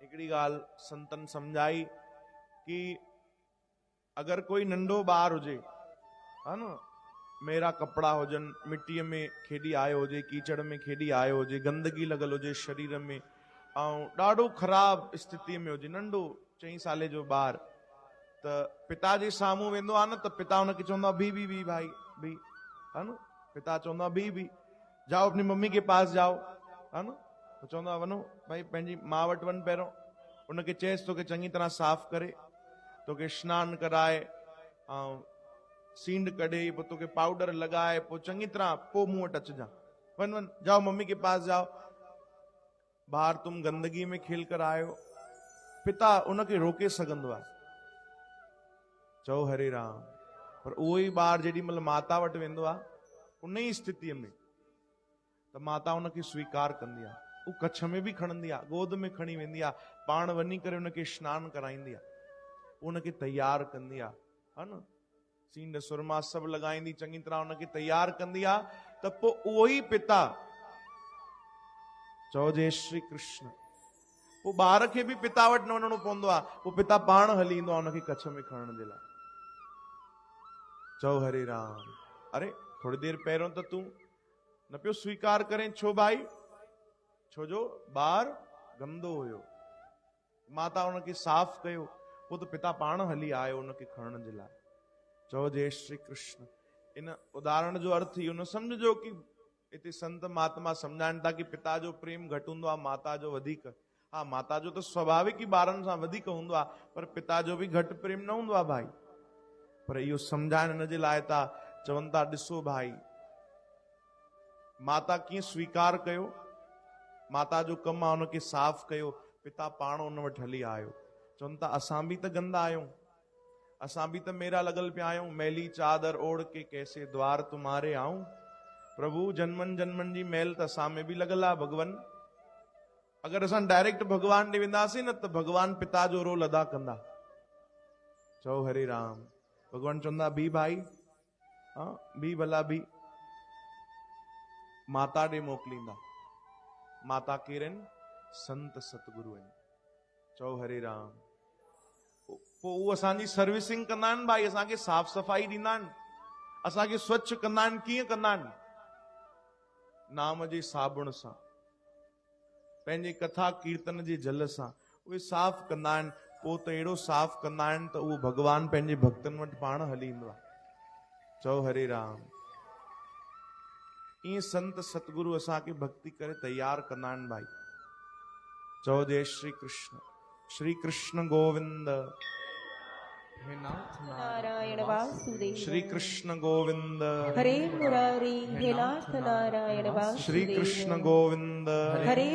हिकिड़ी ॻाल्हि संतन सम्झाई कि अगर कोई नंढो ॿार हुजे, हा न, मेरा कपड़ा हुजन, मिट्टीअ में खेॾी आयो हुजे, कीचड़ में खेॾी आयो हुजे, गंदगी लॻल हुजे शरीर में, ऐं ॾाढो ख़राब स्थिति में हुजे, नंढो 4 साले जो ॿार, त पिता जे साम्हूं वेंदो आहे न, त पिता हुनखे चवंदो आहे भी भी भाई भी, है न, पिता चवंदो आहे भी जाओ अपनी मम्मी के पास जाओ, है न, तो चवंदो आहे वञो भाई पंहिंजी मां वटि वञ, पहिरियों उनखे चएसि तोखे चङी तरह साफ़ करे, तोखे सनानु कराए, ऐं सींड कढे, पोइ तोखे पाउडर लॻाए, पोइ चङी तरह पोइ मूं वटि अचिजां, वन वन जाओ मम्मी के पास जाओ। ॿार तुम गंदगी में खेल कर आयो, पिता उनखे रोके सघंदो आहे, चओ हरे राम। पर उहो ई ॿार जेॾी महिल माता वटि वेंदो आहे उन ई स्थितिअ में, त माता उनखे स्वीकार कंदी आहे, उहा कच्छ में बि खणंदी आहे, गोद में खणी वेंदी आहे, पाण वञी करे उनखे सनानु कराईंदी आहे, उनखे तैयार कंदी आहे, हा न, सींड सुरमा सभु लॻाईंदी, चङी तरह उनखे तैयार कंदी आहे, त पोइ उहो ई पिता, चओ जय श्री कृष्ण, पोइ ॿार खे बि पिता वटि न वञिणो पवंदो आहे, पोइ पिता पाण हली ईंदो आहे उनखे कच्छ में खणण जे लाइ, चओ हरे राम। अरे थोड़ी देर पहिरियों त तूं न पियो स्वीकार करें, छो भाई, छो जो ॿार गंदो हुयो, माता उनखे साफ़ कयो, पोइ त पिता पाण हली आयो उनखे खणण जे लाइ, चओ जय श्री कृष्ण। इन उदाहरण जो अर्थ इहो न समझो कि इते संत महात्मा सम्झाइनि था कि पिता जो प्रेम घटि हूंदो आहे, माता जो वधीक। हा, माता जो त स्वाभाविक ई ॿारनि सां वधीक हूंदो आहे, पर पिता जो बि घटि प्रेम न हूंदो आहे भाई। पर इहो सम्झाइण हिन जे लाइ था, चवनि था ॾिसो भाई, माता कीअं स्वीकार कयो, माता जो कमु आहे उनखे साफ़ कयो, पिता पाण उन वटि हली आयो। चवनि था असां बि त गंदा आहियूं, असां बि त मेरा लॻल पिया आहियूं, मैली चादर ओढ़ के कैसे द्वार तुम्हारे आऊं, प्रभु जन्मनि जन्मनि जी मैल त असां में बि लॻल आहे भगवान। अगरि असां डायरेक्ट भगवान ॾे वेंदासीं न, त भगवान पिता जो रोल अदा कंदा, चओ हरे राम। भगवान चवंदा भी भाई, हाँ भी भला भी, माता ॾे मोकिलींदा, माता केरु आहिनि, संत सतगुरु आहिनि, चओ हरे राम। पोइ उहो असांजी सर्विसिंग कंदा आहिनि भाई, असांखे साफ़ सफ़ाई ॾींदा आहिनि, असांखे स्वच्छ कंदा आहिनि। कीअं कंदा आहिनि, नाम जे साबुण सां, पंहिंजे कथा कीर्तन जे जल सां उहे साफ़ कंदा आहिनि। पोइ त अहिड़ो साफ़ कंदा आहिनि त उहो भगवान पंहिंजे भक्तनि वटि पाण हली ईंदो आहे, चओ हरे राम। ईअं संत सतगुरु असांखे भक्ति करे तैयार कंदा आहिनि भाई, चओ जय श्री कृष्ण। श्री कृष्ण गोविंद, हे नाथ नारायण वासुदेव, श्री कृष्ण गोविंद, हरे मुरारी, हे नाथ नारायण श्री वासुदेव, कृष्ण गोविंद, हरे